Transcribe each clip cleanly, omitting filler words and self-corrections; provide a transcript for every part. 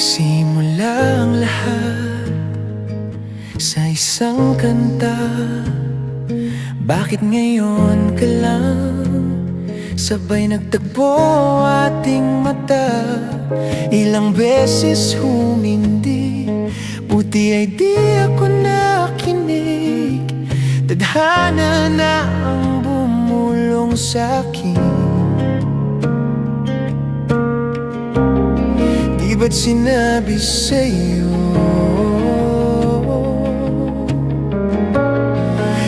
Nagsimula ang lahat sa isang kanta. Bakit ngayon ka lang sabay nagtagpo ating mata? Ilang beses humindi, buti ay di ako nakinig. Tadhana na ang bumulong sa'kin. Di ba't sinabi sa'yo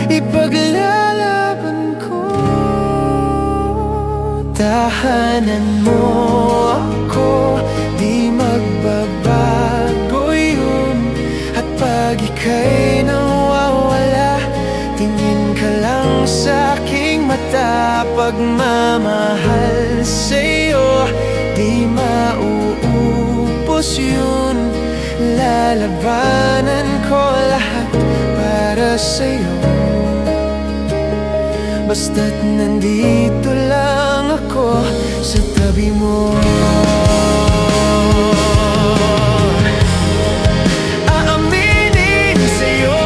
ipaglalaban ko? Tahanan mo ako, di magbabago yun. At pag ika'y nawawala, tingin ka lang sa aking mata. Pagmamahal sa'yo, di mauubos yun. Lalabanan ko lahat para sa'yo, basta't nandito lang ako sa tabi mo. Aaminin sa'yo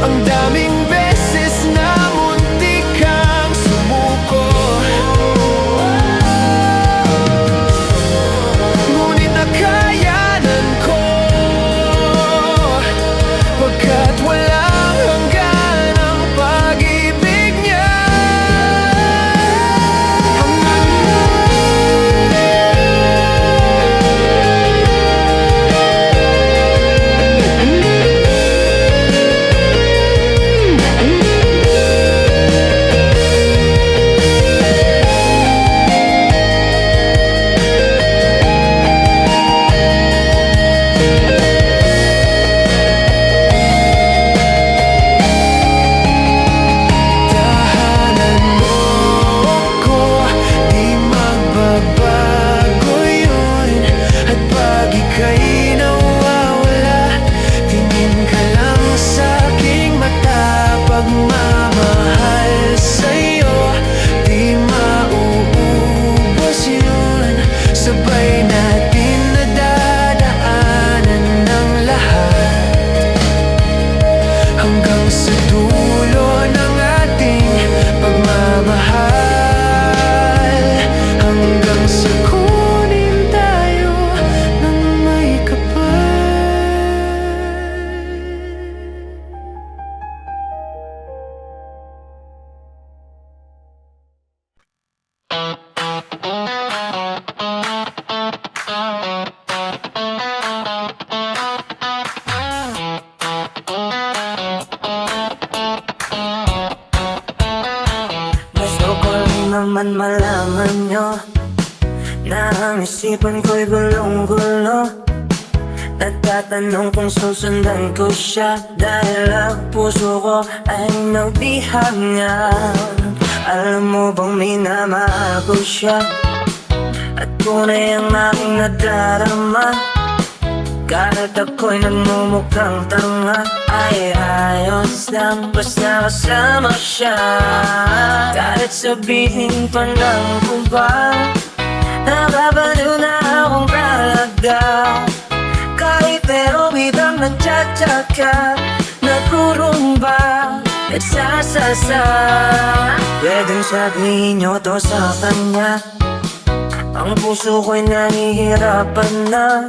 ang daming beses na muntik kang sumuko. Ngunit nakayanan ko, pagkat walang hanggan ang pag-ibig niya. Pagmamahal sa'yo, di mauubos yun. Sabay natin nadadaanan ng lahat, hanggang sa dulo ng ating pagmamahal. Hanggang sa kunin tayo ng may kapal. Gusto ko lang naman malaman nyo na ang isipan ko'y gulong-gulo. Nagtatanong kung susundan ko siya, dahil ang puso ko ay nagbihag niya. Alam mo bang minamahal ko siya, at tunay ang aking nadarama. Kahit ako'y nagmumukhang tanga, ay ayos lang basta kasama siya. Kahit sabihin pa ng kuba, nakabaliw na akong talaga. Kahit pero biglang nagtsatsaga, nagkurumba, nagsasasa. Pwedeng sabihin nyo to sa kanya, ang puso ko'y nahihirapan na.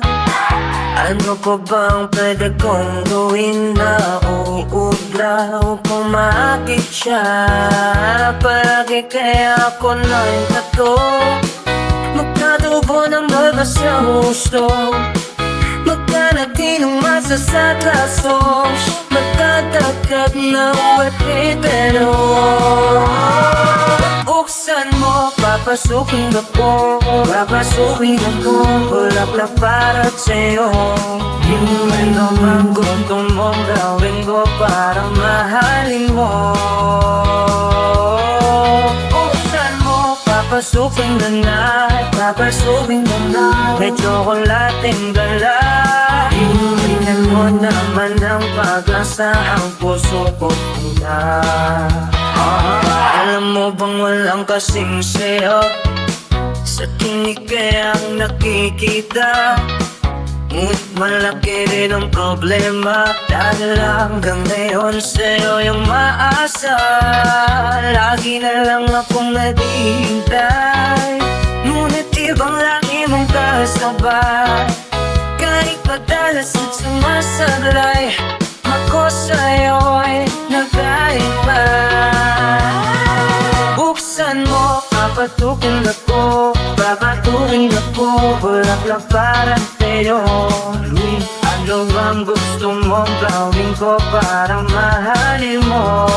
Ano pa bang pwede kong gawin na uubra upang maakit siya? Palagi kaya ako na'y tato, magkatubo ng baga sa gusto, magkanatinong masa sa kaso, magkatagkat na uwapit. Pero buksan mo, papasukin ako, papasukin ako, bulaklak para sa'yo. Yung naman gusto mong gawin ko para mahalin mo. Buksan mo, papasukin ka na, papasukin ka na, may tsokolating gala. Tingnan mo naman ang pag-asa, ang puso ko na. Alam mo bang walang kasing sayo Sa tinig kayang nakikita, ngunit malaki rin ang problema. Dahil hanggang ngayon sa'yo yung maasa, lagi na lang akong naghihintay. Ngunit ibang lagi mong kasabay, kahit madalas at sumasablay, ako sa'yo'y nagkaiba. Buksan mo, papatukin ako, papatukin ako, bulaklak para sa'yo. Ano bang gusto mong gawin ko para mahalin mo?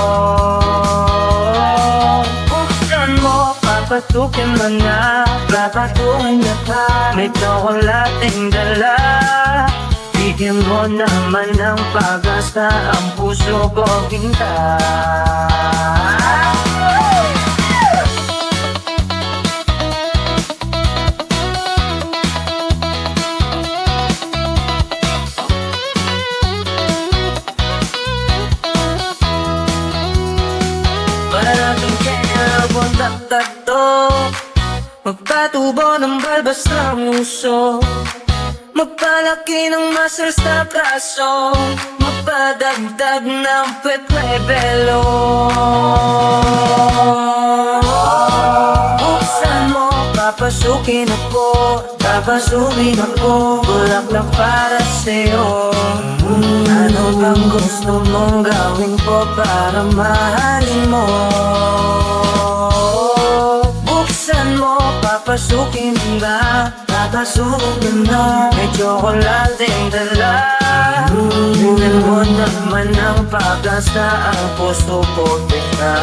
Buksan mo, papatukin mo na, papatukin na ka. May tsokolating dala, bigyan mo naman ng pag-asa ang puso ko ginta. Parating kaya buntak-takto, magpatubo ng balbas ng uso, magpalaki ng muscles na braso, magpadagdag ng pepebelo. Buksan mo, papasukin ako, papasukin ako, bulaklak para sa'yo. Ano bang gusto mong gawin ko para mahalin mo? Buksan mo, papasukin na, papasukin na. May tsokolating dala, bigyan mo naman ng pag-asa ang puso ko tingka.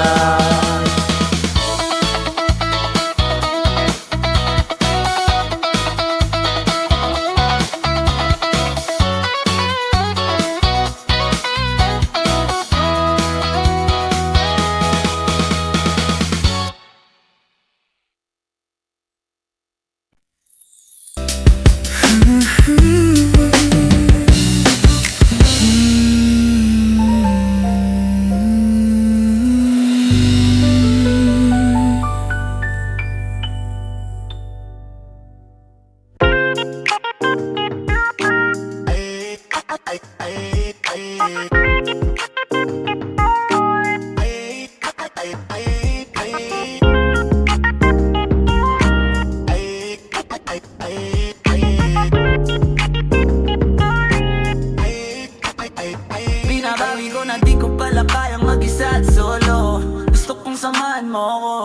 Binabawi ko na di ko pala kayang mag-isa at solo. Gusto kong samahan mo ko,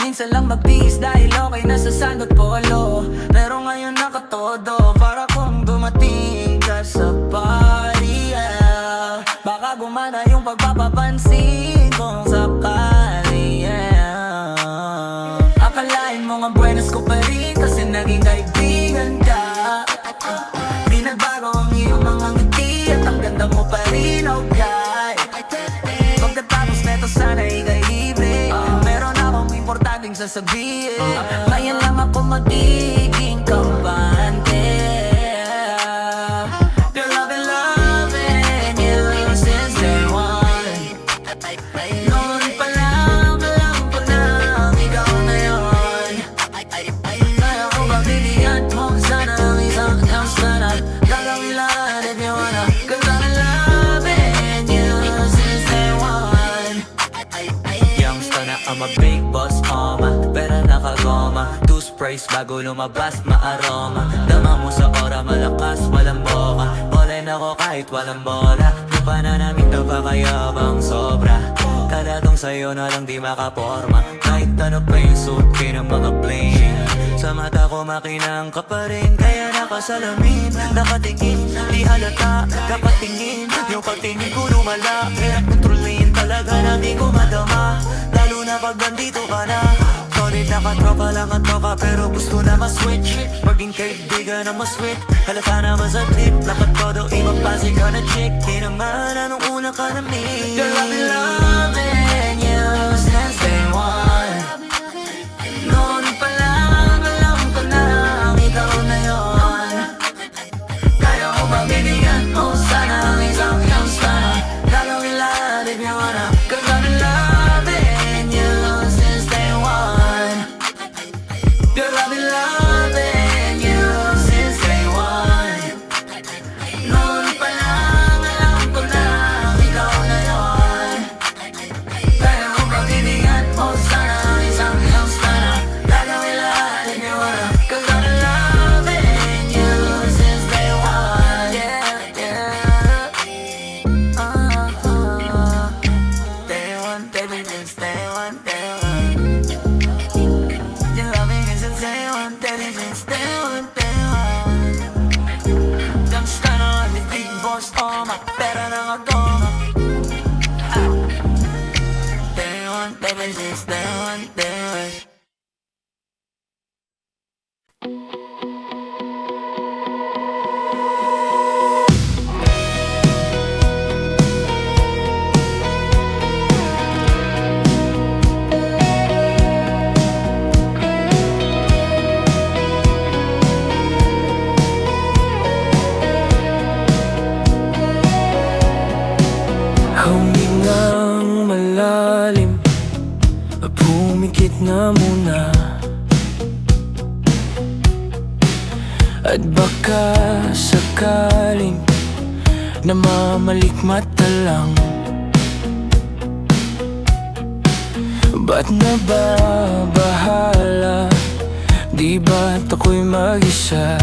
minsan lang magbihis dahil okay na sa sandot polo. Pero ngayon nakatodo, para kung dumating ka sa party, yeah. Baka gumana yung pagpapapansin kung sakali, yeah. Akalain mo nga buenas ko pa rin kasi naging kaibigan ka. Di nagbago ang iyong mga ngiti at ang ganda mo pa rin, okay. Pagkatapos neto sana ika'y libre, meron akong importanteng sasabihin. Ngayon lang ako magiging kampante. Girl, I've been loving you since day one. Noon pa lang alam ko na ikaw na yun. Kaya ko ba bibigyan mo sana ng isang sana gagawin lahat if you wanna. Cause I've been loving you since day one. Youngster na I'm a big boss, pera nakagoma, two sprays bago lumabas maaroma. Dama mo sa ora, malakas, walang boka. Online ako kahit walang bola. Di pa na namin napakayabang sobra. Talagang sa'yo na lang di makaporma. Kahit ano pa yung suit ng mga bling. Sa mata ko makinang ka pa rin, kaya nakasalamin, nakatingin, di halata, nakatingin. Yung pagtingin ko lumala, hirap kontrolin talaga na di ko madama. Lalo na pag nandito ka na. Sorry nakatropa lang at tropa, pero gusto na ma-switch. Maging kaibigan na mas-sweet, halata na masaglit. Lapat ko daw ibang klase ka na chick. Di naman anong una ka na meet. Girl, I've been loving you since day one. Noon pa lang alam ko na ikaw na yun. Kaya ko ba bibigyan mo sana ang isang sana gagawin lahat if you wanna. Cause I've been loving you since day one. Girl, I've been loving At baka sakaling namamalikmata lang. Ba't nababahala? Di ba't ako'y mag-isa?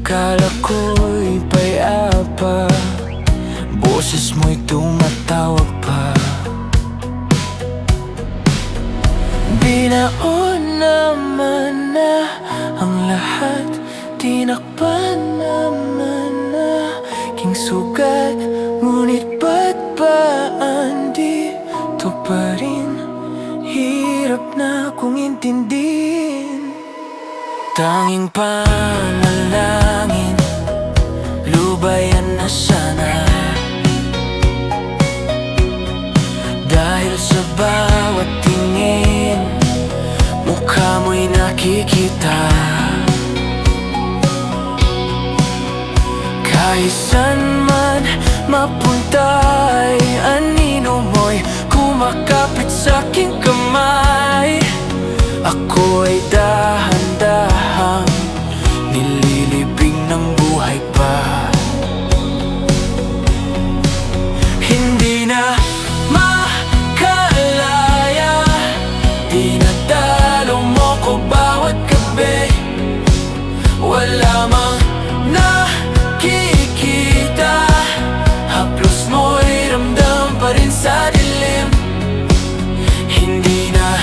Kala ko'y payapa, boses mo'y tumatawag pa. Binaon naman na ang lahat, tinakpan naman na king sugat. Ngunit ba't ba andito pa rin? Hirap na kong intindihin. Tanging panalangin, lubayan na sana. Dahil sa bawat tingin, mukha mo'y nakikita. Kahit saan man mapunta ay anino mo'y kumakapit sa'king kamay. Ako ay dahan-dahang nililibing ng buhay pa. Hindi na makalaya, dinadalo mo ko bawat gabi. Wala mang nakikita, haplos mo'y ramdam pa rin sa dilim. Hindi na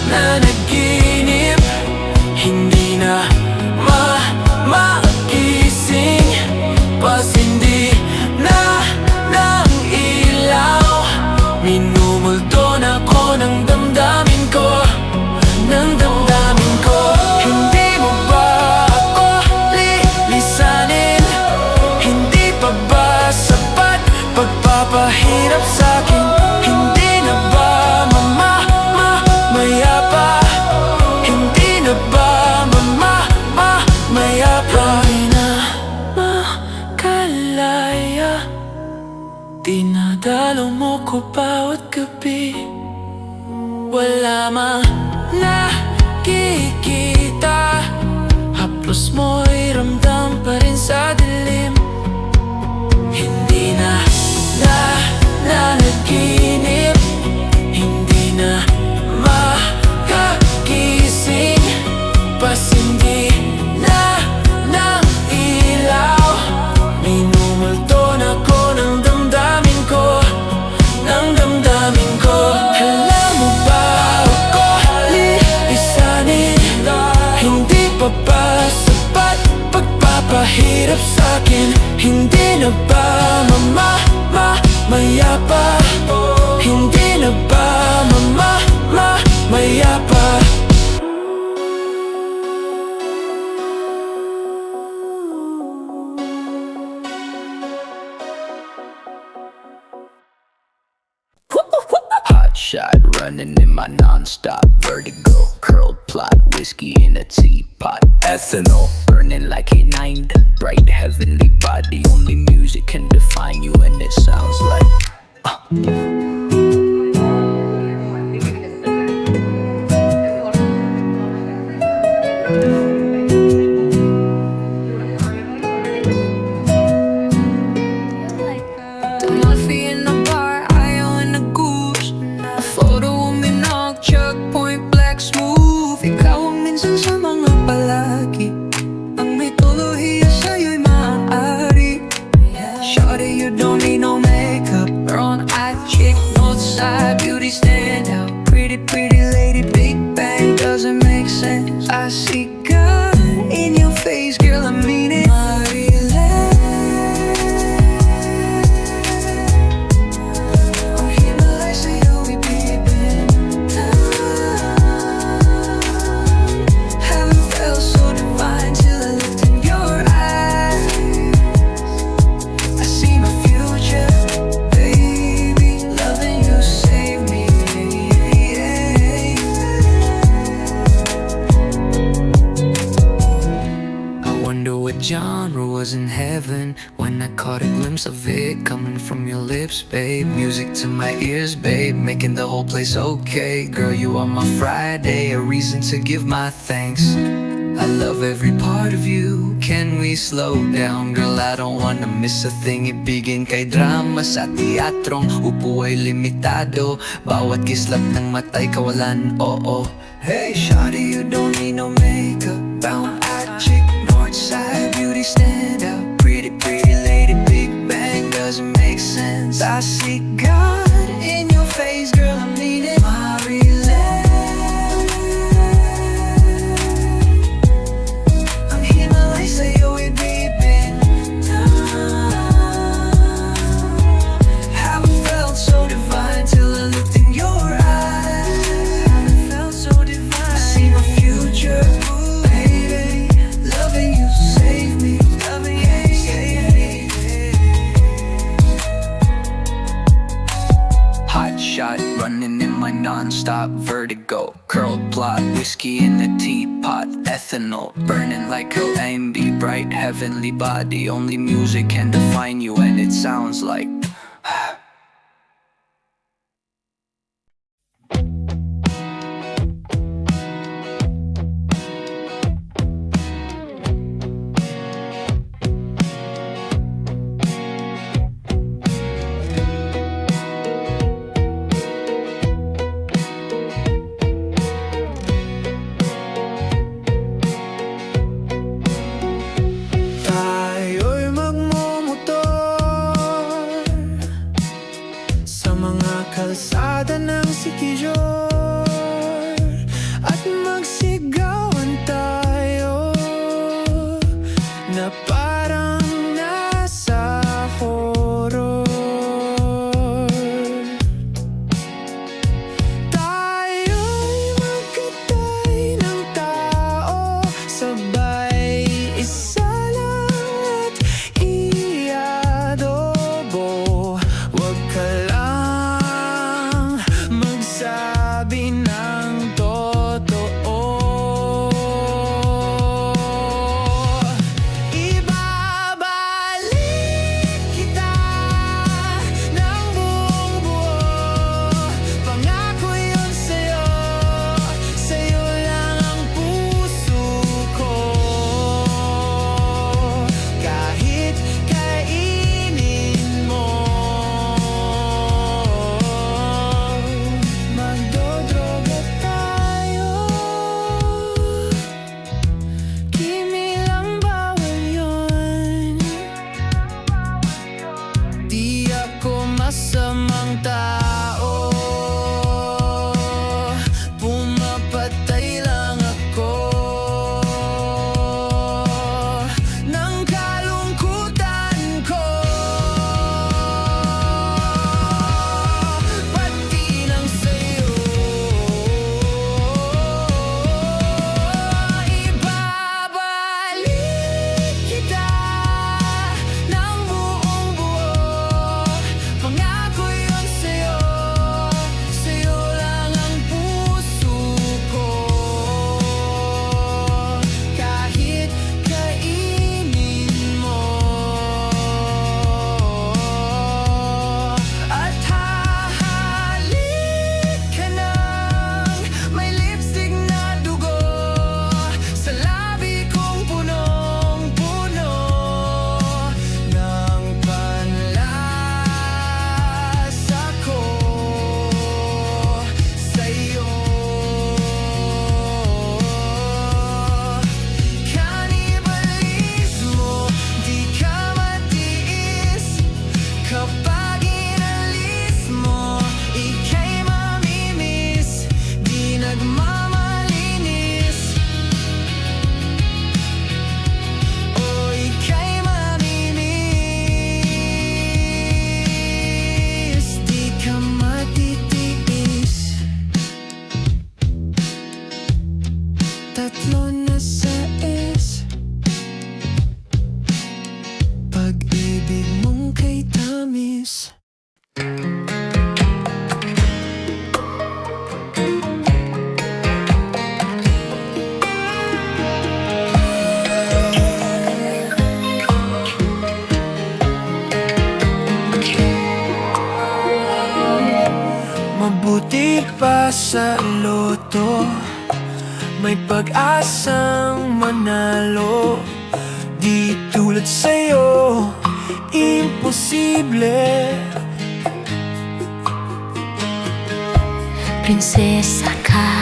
nanaginip, hindi na magising, pasindi na ng ilaw. Minumulto na ko ng damdamin ko, ng damdamin ko. Hindi mo ba ako lilisanin? Hindi pa ba sapat pagpapahirap sa'kin? Hindi na ba mayapa? Hindi na ba mayapa? Di na makalaya, dinadalo mo ko bawat gabi. Wala mang nakikita, haplos mo'y ramdam pa rin sa dilim. Hindi na nanaginip, hindi na makagising, pasindi na ng ilaw. Minumulto na ko ng damdamin ko, ng damdamin ko. Alam mo ba ako lilisanin? Hindi pa ba sapat pagpapahirap sa'kin? Hindi na ba mayapa? Hindi na ba mayapa? Hot shot running in my non-stop vertigo. Curled plot, whiskey in a teapot. Ethanol burning like a 9. Bright heavenly body. Only music can define you, and it sounds like Coffee in the bar, Io and a goose. A photo of me knock, Chuck Point Black Smooth. Ikaw ang minsan sa mga palagi, ang mitolohiya sa'yo'y maaari. Shawty, you don't need no makeup. Brown-eyed chick, north side, beauty stand out. Pretty, pretty lady, big bang, doesn't make sense. I see God in your face, girl, I mean it. Genre was in heaven when I caught a glimpse of it coming from your lips, babe. Music to my ears, babe, making the whole place okay. Girl, you are my Friday, a reason to give my thanks. I love every part of you. Can we slow down? Girl, I don't wanna miss a thing. Ibigin kay drama sa teatrong upo ay limitado. Bawat kislap ng matay kawalan, oo. Hey, shawty, you don't need no makeup. Bound eye chick, north side beauty stand out. Pretty, pretty lady, big bang doesn't make sense. I see God in your face, girl, I mean it. Running in my non-stop vertigo. Curled plot, whiskey in a teapot. Ethanol, burning like a AMB. Bright heavenly body. Only music can define you, and it sounds like kalsada ng Sikijor at magsigawan tayo na parang nasa horror. Tayo'y magkatay ng tao, sabay isa lang at iadobo. Huwag ka sabi ng totoo. Ibabalik kita ng buong buo. Pangako yun sa'yo, sa'yo lang ang puso ko. Kahit kainin mo, magdodroga tayo. Kimi lang bawal yun. Di ako masamang tao, pumapatay lang ako ng kalungkutan ko. Pati ng sa'yo, ibabalik kita ng buong buo. Pangako yun sa'yo, sa'yo lang ang puso ko. Kahit kainin mo, at hahalik ka ng may lipstick na dugo sa labi kong punong-puno ng panlasa ko sa'yo. Kanibalismo, di ka matiis kapag inalis mo. Ika'y mamimiss, di nagmamalinis. O ika'y mamimiss, di ka matitiis. Tatlo na sa S, pag-ibig mong kay tamis. sa loto, may pag-asang manalo. Di tulad sa'yo, imposible. Prinsesa ka,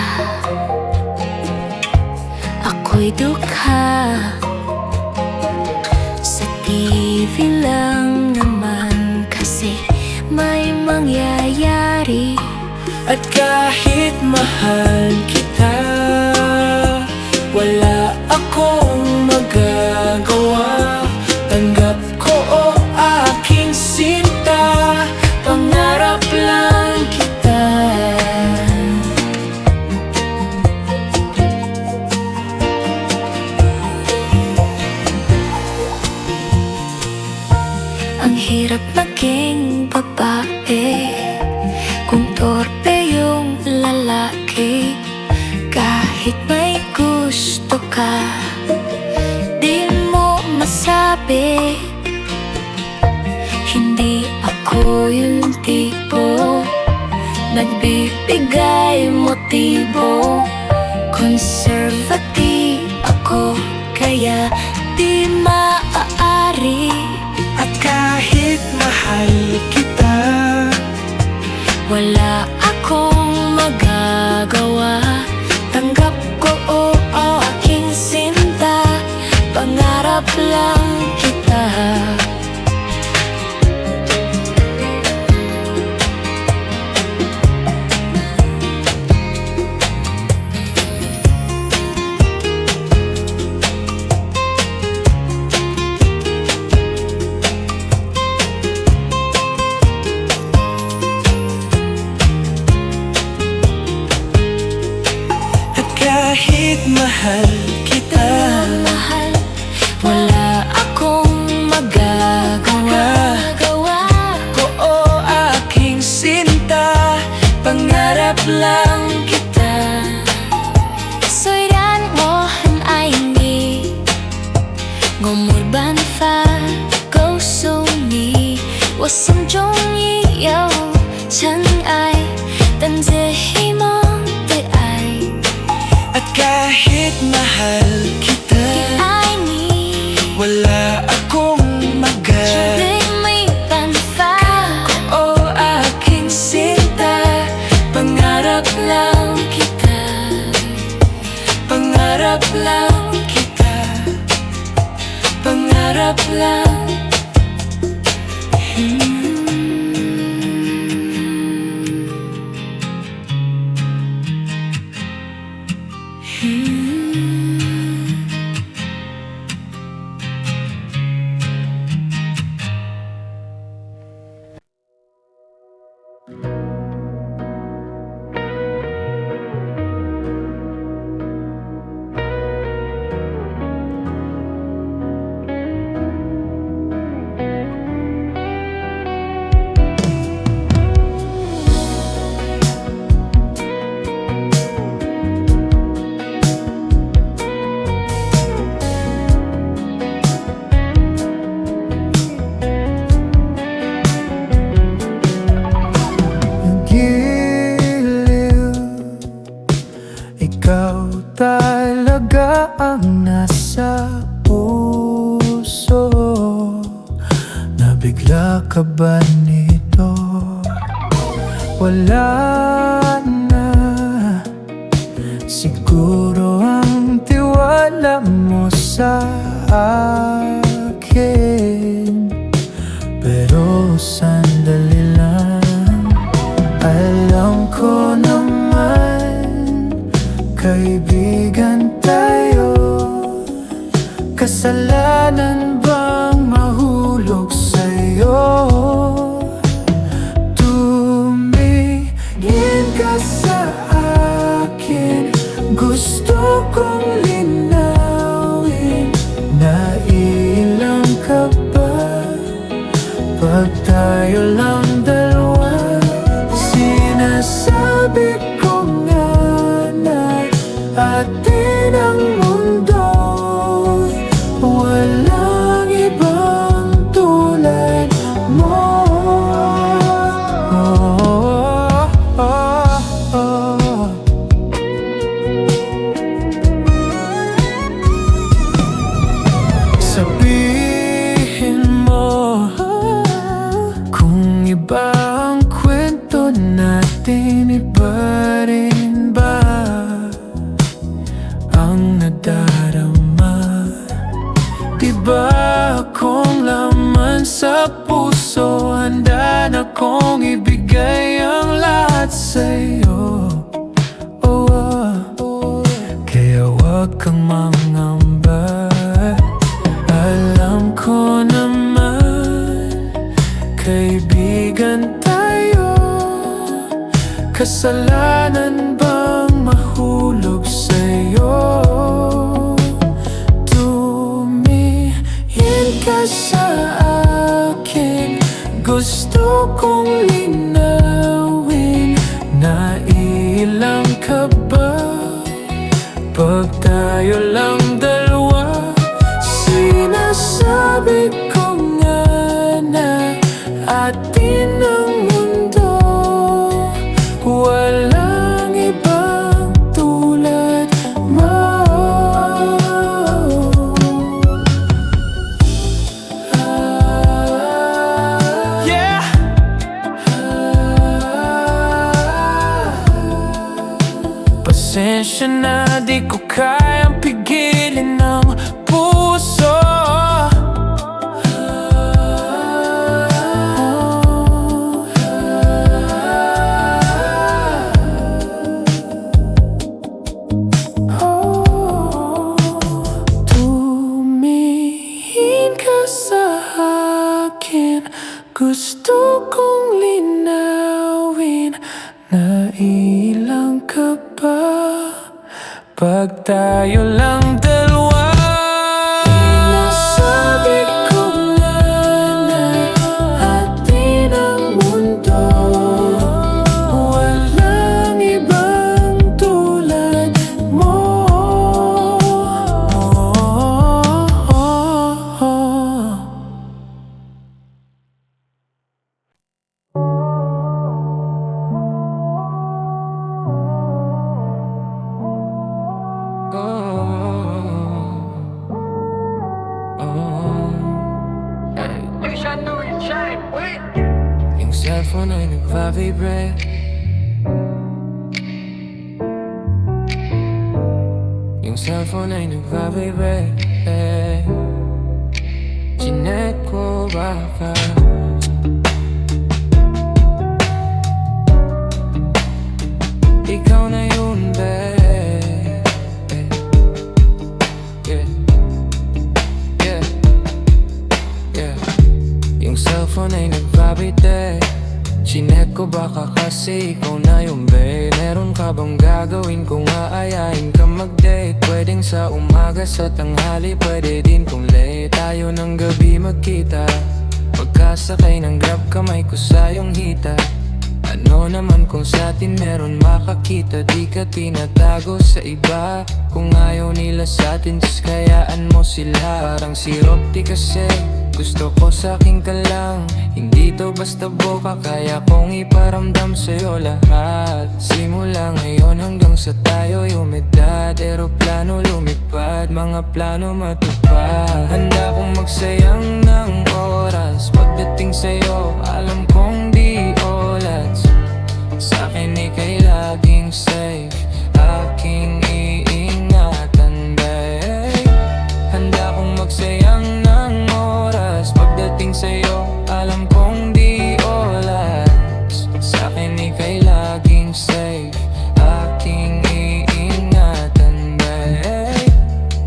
ako'y dukha. Sa TV lang naman kasi may mangyayari. At kahit mahal kita, wala akong magagawa. Tanggap ko o aking sinta, pangarap lang kita. Ang hirap maging babae kung torpe yung lalaki. Kahit may gusto ka, di mo masabi. Hindi ako yung tipo nagbibigay motibo. Conservative ako, kaya di maaari. At kahit mahal kita, wala akong magagawa. Tanggap ko o aking sinta, pangarap lang kita. kahit mahal kita, Mahal, wala akong magagawa. ko o aking sinta, pangarap lang kita. 虽然我很爱你，我没办法告诉你，我心中已有尘埃，等着希望的爱。 At kahit mahal kita, 爱你， wala akong 绝 magagawa. 对没办法。 O aking sinta, pangarap lang kita. Pangarap lang kita. Pangarap lang. Giliw, ikaw talaga ang nasa puso. Nabigla ka ba nito? Wala na siguro ang tiwala mo sa akin. Pero sandali lang, alam ko naman, kaibigan tayo. Kasalanan bang mahulog sa'yo? Tumingin ka sa akin, gusto kong linawin. Nailang ka ba pag tayo lang dalawa? Sinasabi ko nga na atin ang mundo, walang ibang tulad mo. ang nadarama. Di ba akong laman sa puso, handa na kong ibigay ang lahat sa'yo. Kaya huwag kang mangamba, alam ko naman kaibigan tayo. Kasalanan bang mahulog sa'yo? Tumingin ka sa akin, gusto kong linawin. Nailang ka ba pag tayo lang dalawa? Sinasabi ko nga na atin ang mundo, walang ibang tulad mo. Yeah! Pasensya na, di ko kayang pigilin ng puso. Tumingin ka sa akin, gusto kong linawin. Nailang ka ba pag tayo lang dalawa? Sinasabi ko nga na atin ang mundo, walang ibang tulad mo. Yung cellphone ay nagpa-vibrate, yung cellphone ay nagpa-vibrate. Chinek ko baka ikaw na yun, babe. Yung cellphone ay nag-vibrate. Chinek ko baka kasi ikaw na yung babe. Meron ka bang gagawin kung aayain ka mag-date? Pwedeng sa umaga, sa tanghali, pwede din kung late. Tayo ng gabi magkita, pagkasakay ng grab, kamay ko sa iyong hita. Ano naman kung sa atin meron makakita? Di ka tinatago sa iba. Kung ayaw nila sa atin, just kayaan mo sila. Parang sirop di kasi gusto ko sa'kin ka lang. Hindi to basta boka, kaya kong iparamdam sa'yo lahat. Simula ngayon hanggang sa tayo'y umidad, eroplano lumipad, mga plano matupad. Handa kong magsayang ng oras pagdating sa'yo, alam kong di olas. Sa'kin ika'y laging safe, aking iingatan, babe. Handa kong magsayang ng oras pagdating sa'yo, alam kong di olas. Sa'kin ika'y laging safe, aking iingatan, babe.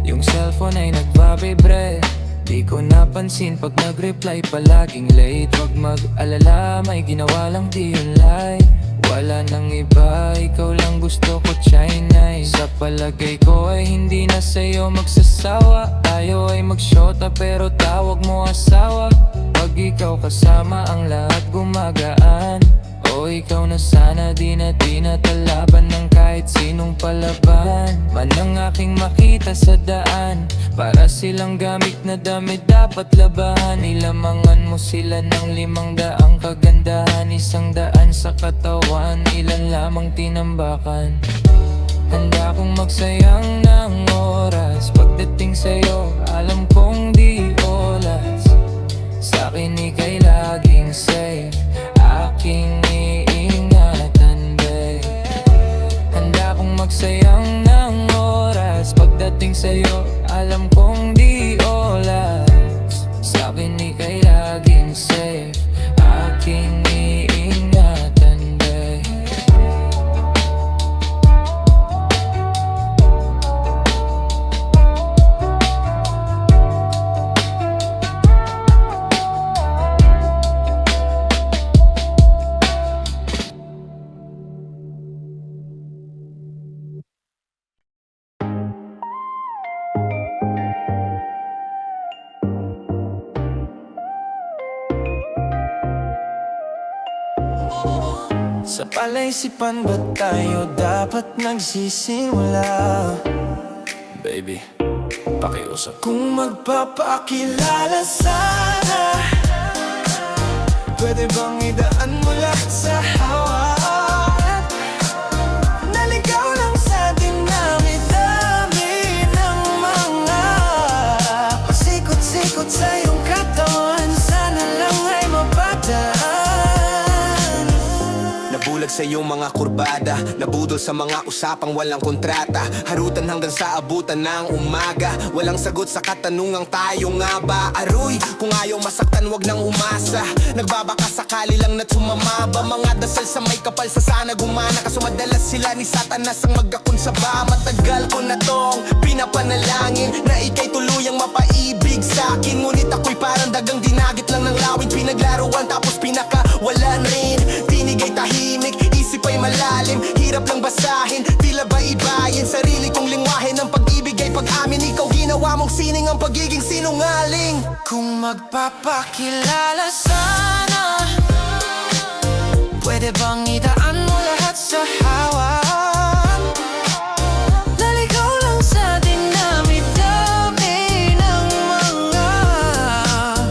Yung cellphone ay nagbabibrate, di ko napansin pag nag-reply palaging late. Huwag mag-alala, may ginawa lang di yun lie. Wala nang iba, ikaw lang gusto ko, China. Sa palagay ko ay hindi na sa'yo magsasawa. Tayo ay magsyota pero tawag mo asawa. Pag ikaw kasama ang lahat gumagaan. O ikaw na sana, di na tinatalaban ng kahit sinong palaban man ang aking makita sa daan. Para silang gamit na damit dapat labahan. Ilamangan mo sila ng 500 kagandahan, 100 sa katawan, ilan lamang tinambakan. Handa kong magsayang ng oras pagdating sa'yo, alam kong di olas. Sa'kin ika'y laging safe, aking iingatan, babe. Handa kong magsayang ng oras pag sa'yo, alam kong di oras. Sa'kin ika'y laging safe, aking iingatan, babe. Sa palaisipan ba tayo dapat nagsisimula? Baby, pakiusap. Kung magpapakilala sana, pwede bang idaan mo lahat sa hawak? Naligaw lang sa dinami-dami ng mga pasikot-sikot sa iyong katawan, sana lang ay mapadaan. Nabulag sa iyong mga kurbada, nabudol sa mga usapang walang kontrata, harutan hanggang sa abutan ng umaga, walang sagot sa katanungang tayo nga ba? Aroy, kung ayaw masaktan wag nang umasa, nagbabaka sakali lang na tumamaba. Mga dasal sa may kapal sa sana gumana, kaso madalas sila ni Satanas ang magkakonsaba. Matagal ko na tong pinapanalangin na ika'y tuluyang mapaibig sa'kin, ngunit ako'y parang dagang dinagit lang ng lawin, pinaglaruan tapos pinakawalan rin. Tinig ay tahimik, isip ay malalim, hirap lang basahin, tila ba ibayin sarili kong lingwahe ng pag-ibig ay pag-amin. Ikaw ginawa mong sining ang pagiging sinungaling. Kung magpapakilala sana, pwede bang idaan mo lahat sa hawak? Naligaw lang sa dinami-dami ng mga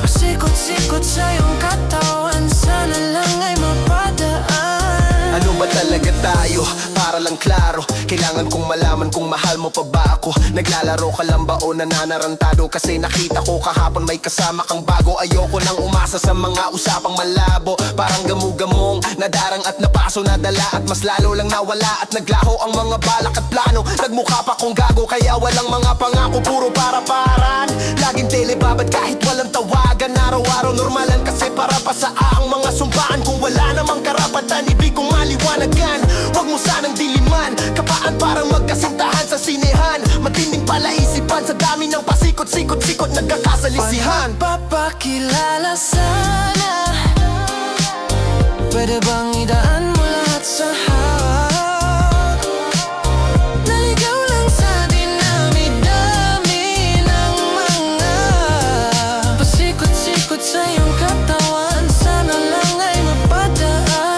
pasikot-sikot sa iyong katawan, sana lang ay mapadaan. Ano ba talaga tayo? Para lang klaro, kailangan kong malaman kung mahal mo pa ba ako. Naglalaro ka lang ba o nananarantado? Kasi nakita ko kahapon may kasama kang bago. Ayoko nang umasa sa mga usapang malabo, parang gamu-gamong nadarang at napaso nadala, at mas lalo lang nawala at naglaho ang mga balak at plano. Nagmukha pa kong gago kaya walang mga pangako, puro para-paran. Laging telebabad kahit walang tawagan, araw-araw normalan kasi para pa sa ang mga sumpaan. Kung wala namang karapatan, ibig kong maliwanagan, wag mo sanang diliman. Kapaan parang magkasintahan sa sinehan, matinding palaisipan sa dami ng pasikot-sikot-sikot nagkakasalisihan. Papakilala sana, pwede bang idaan mo lahat sa hawak? Naligaw lang sa dinami-dami ng mga pasikot-sikot sa iyong katawan, sana lang ay mapadaan.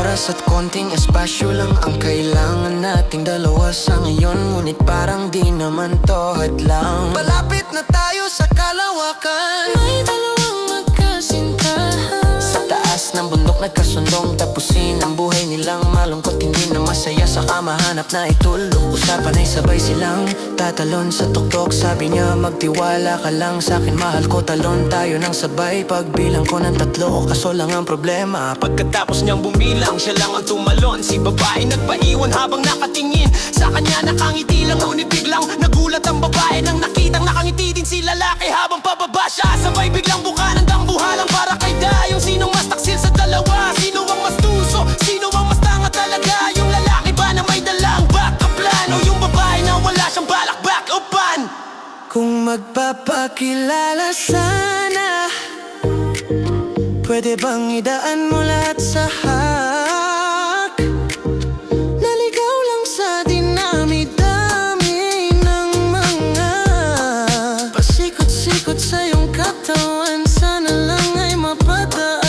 Oras at konting espasyo lang ang kailangan nating dalawa sa ngayon, ngunit parang di naman to hadlang. Malapit na tayo sa kalawakan, may dalawang magkasintahan. Sa taas ng bundok nagkasundong, tapusin ang buhay nilang malungkot, hindi na masaya. Saka mahanap na itulog, usapan ay sabay silang tatalon sa tuktok. Sabi niya magtiwala ka lang sa'kin, mahal ko, talon tayo ng sabay. Pagbilang ko ng 3, kaso lang ang problema, pagkatapos niyang bumilang siya lang ang tumalon. Si babae nagpaiwan habang nakatingin sa kanya, nakangiti lang, ngunit biglang nagulat ang babae nang nakitang nakangiti din si lalaki habang pababa siya. Sabay biglang buka ng dambuhalang para kay Dayong. Sinong mas taksil sa dalawa? Sino ang mas tuso? Sino ang mas tanga talaga? Yung lalaki ba na may dalang backup plan, o yung babae na wala siyang balak back upan? Kung magpapakilala sana, pwede bang idaan mo lahat sa hawak? Naligaw lang sa dinami-dami ng mga pasikot-sikot sa iyong katawan, sana lang ay mapadaan.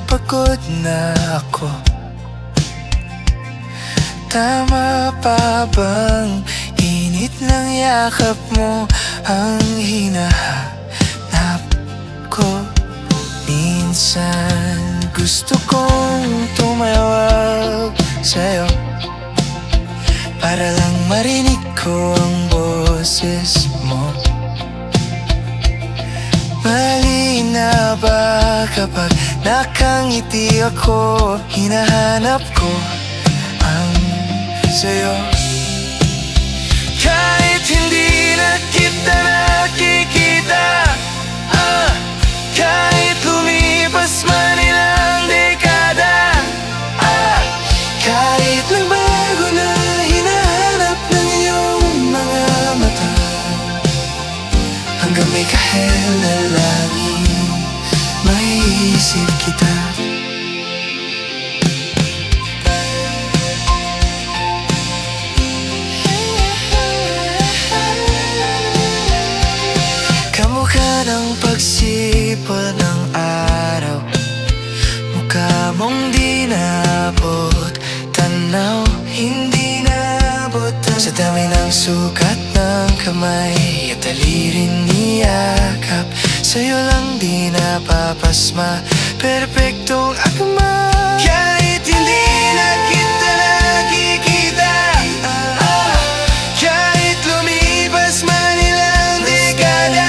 pagod na ako. Tama pa bang init ng yakap mo ang hinahanap ko? Minsan gusto kong tumawag sa'yo para lang marinig ko ang boses mo. Mali na ba kapag nakangiti ako? Hinahanap ko ang sa'yo. Kahit hindi na kita nakikita, kahit lumipas man ilang dekada, kahit nagbago na hinahanap ng iyong mga mata, hanggang may kahel na langit, maiisip kita. Kamukha ng pagsipol ng araw, mukha mong di naabot tanaw, hindi naabot sa dami ng sukat ng kamay at alirin niyakap. Sa'yo lang di napapasma, perpektong akma. Kahit hindi na kita nakikita, kahit lumipas man ilang dekada,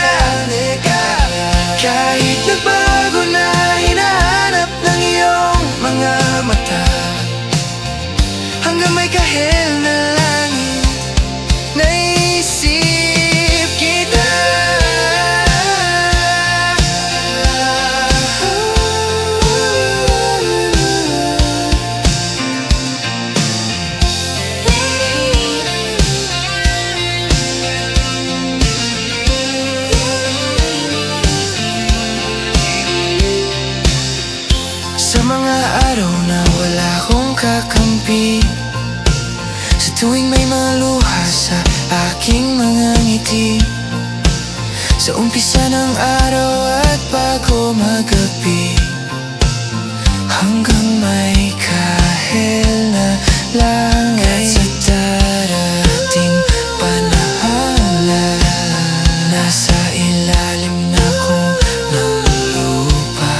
kahit nagbago na hinahanap ng iyong mga mata, hanggang may kahel na langit, naisip kita. Sa mga araw na wala akong kakampi, sa tuwing may mga luha sa aking mga ngiti, sa umpisa ng araw at bago magabi, hanggang may kahel na langit, sa darating panahala, nasa ilalim na kong ng lupa.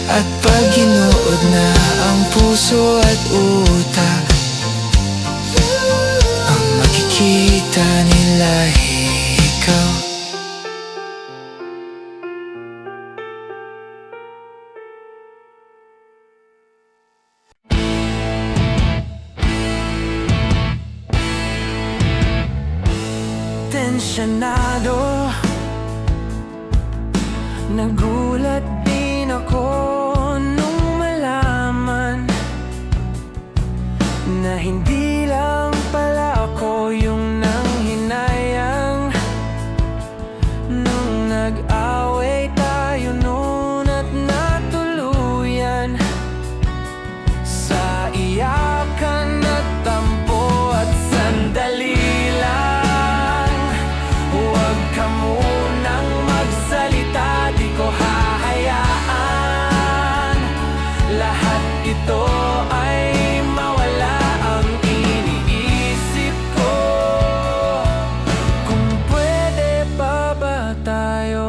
At pag ginuod na ang puso at utak, ang makikita nila ikaw. Tensyonado, nagulat din ako nung malaman na hindi lang pala ako yung nanghinayang nung nag-away tayo noon at natuluyan sa iyakan at tampo at sandali lang. Huwag ka munang magsalita, di ko hahayaan lahat ito ay mawala. Ang iniisip ko, kung pwede pa ba tayo?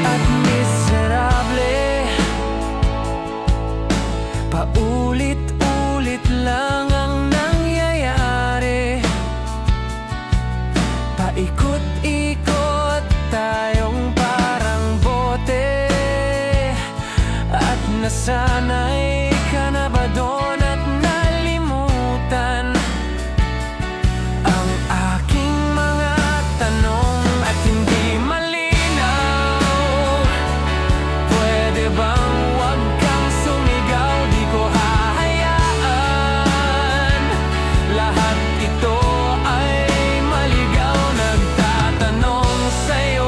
At miserable, paulit-ulit lang ang nangyayari. Paikot-ikot tayong parang bote, at nasanay ka na ba doon at nalimutan ang aking mga tanong at hindi malinaw? Pwede bang wag kang sumigaw? Di ko hahayaan lahat ito ay maligaw. Nagtatanong sa'yo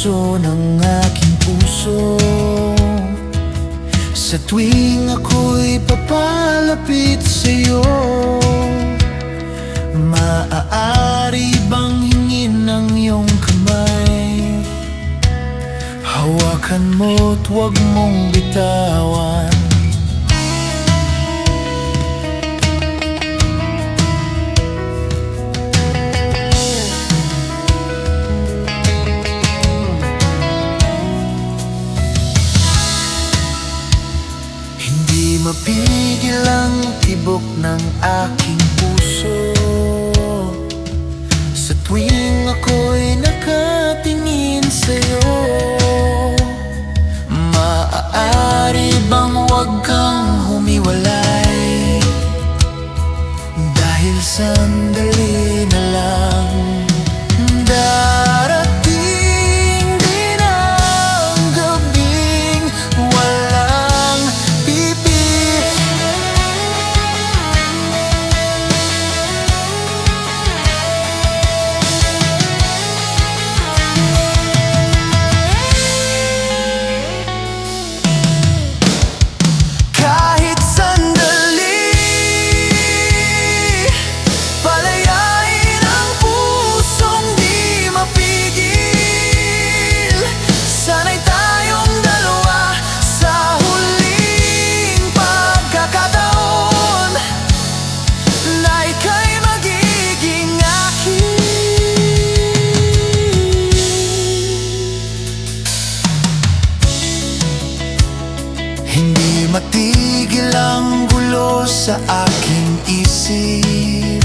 puso ng aking puso. Sa tuwing ako'y papalapit sa'yo, maaari bang hingin ang iyong kamay? Hawakan mo't huwag mong bitawan. Hindi mapigil ang tibok ng aking puso sa tuwing ako'y nakatingin sa'yo. Maaari bang huwag kang humiwalay? Dahil sandali na lang, darating din ang gabing walang pipit. Kahit sandali, palayain ang pusong di mapigil. Sana'y tayong dalawa sa huling pagkakataon na ika'y magiging akin. Hindi matigil ang gulo sa aking isip,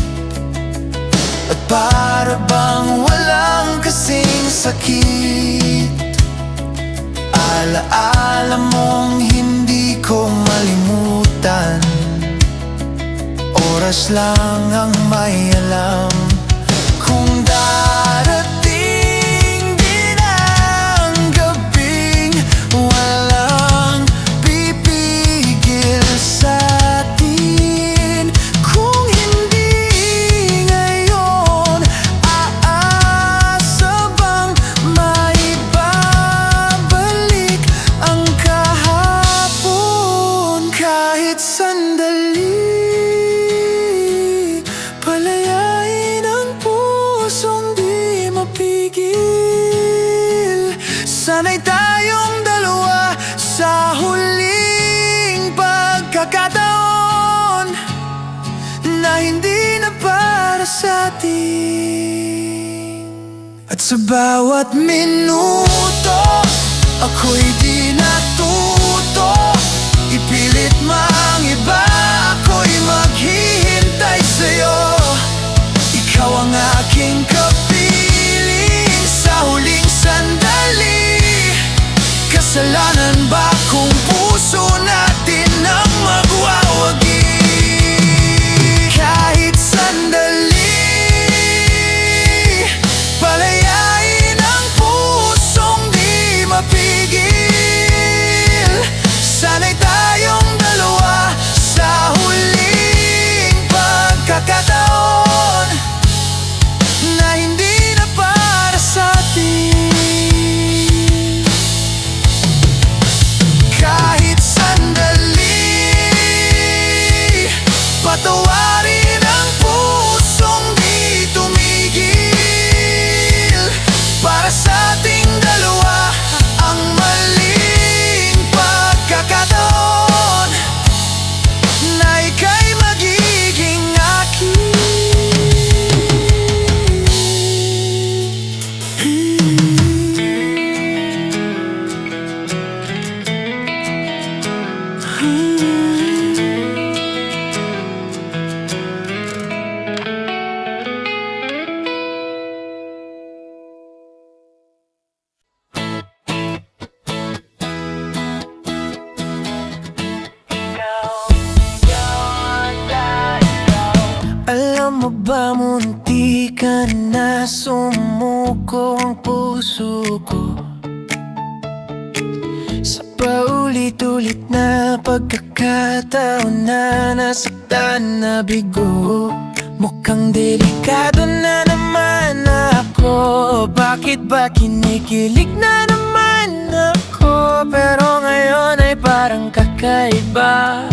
at para bang walang kasing sakit. Alaala mong hindi ko malimutan, oras lang ang may alam kung darating din ang gabing walang pipigil sa'tin. Kung hindi ngayon, aasa bang maibabalik ang kahapon? Kahit sandali, palayain ang pusong di mapigil. Sana'y tayong dalawa sa huling pagkakataon na hindi na para sa'tin. At sa bawat minuto, ako'y di natuto ipilit mang iba. Ako'y maghihintay sa'yo, ikaw ang aking kapiling sa huling sandali. Kasalanan ba kung puso natin ang magwawagi? Kahit sandali, palayain ang pusong di mapigil. Sana'y tayong dalawa sa huling pagkakataon na hindi na para sa'tin. Kahit sandali, patawarin ang pusong di tumigil. Para sa ating dalawa ang maling pagkakataon na ika'y magiging akin. Alam mo ba, munti ka na sumuko ang puso ko sa paulit-ulit na pagkakataon na nasaktan na bigo. Mukhang delikado na naman ako. ko? Bakit ba kinikilig na naman ako? Pero ngayon ay parang kakaiba.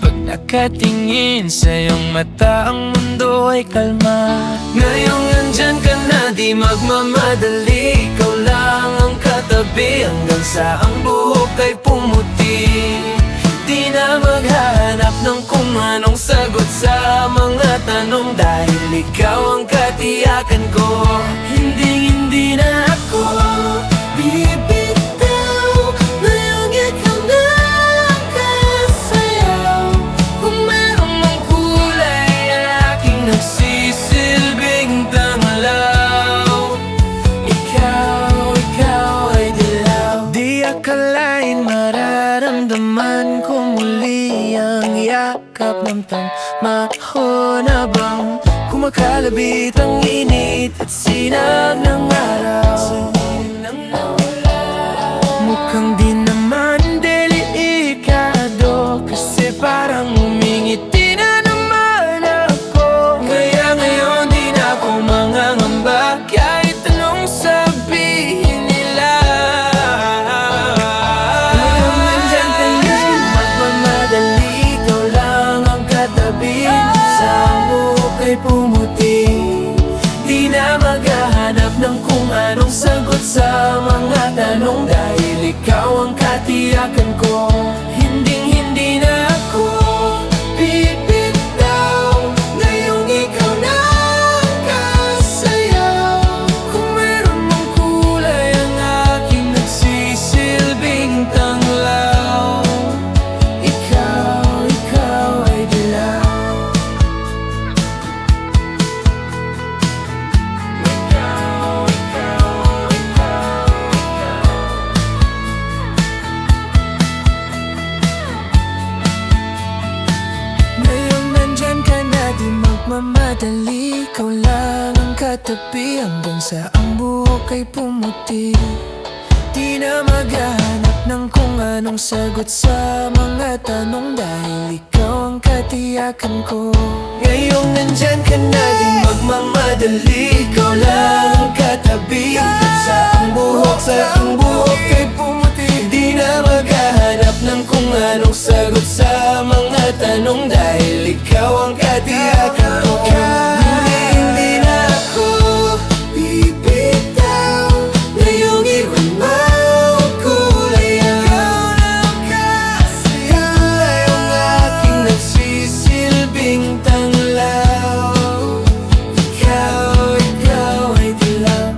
Pag nakatingin sa iyong mata, ang mundo ay kalma. Ngayong nandyan ka na, di magmamadali. Ikaw lang ang katabi hanggang sa ang buhok ay pumuti. Di na maghahanap ng kung anong sagot sa mga tanong, dahil ikaw ang katiyakan ko. Hindi na ako bibitaw. Ngayong ikaw na ang kasayaw. Kung meron mang kulay, ang aking nagsisilbing tanglaw. Ikaw ay dilaw. Di akalain mararamdaman ko muli ang yakap ng tangmaho na bang kumakalabit ang init at sinag ng araw. Mukhang di naman delikado, kasi parang umingiti na naman ako. Kaya ngayon di na ako mangangamba, kahit anong sabihin nila. Ngayon nandyan ka na, magmamadali. Ikaw lang ang katabi, sa buhok ay pumuti. Di na maghahanap ng kung anong sagot sa mga tanong, dahil ikaw ang katiyakan ko. Hindi na ako bibitaw. Ngayong ikaw na ang kasayaw. Kung meron mang kulay, ang aking nagsisilbing tanglaw. Ikaw ay dilaw. Ngayon nandyan ka na, di magmamadali. Ikaw lang ang katabi hanggang sa ang buhok ay pumuti. Di na maghahanap ng kung anong sagot sa mga tanong, dahil ikaw ang katiyakan ko. Ngayong nandyan ka na, di magmamadali. Ikaw lang ang katabi hanggang sa ang buhok ay pumuti. Di na maghahanap ng kung anong sagot sa mga tanong, dahil ikaw ang katiyakan ko. Hindi na ako bibitaw. Ngayong ikaw na ang kulay, ang kulay ang aking nagsisilbing tanglaw. Ikaw ay dilaw.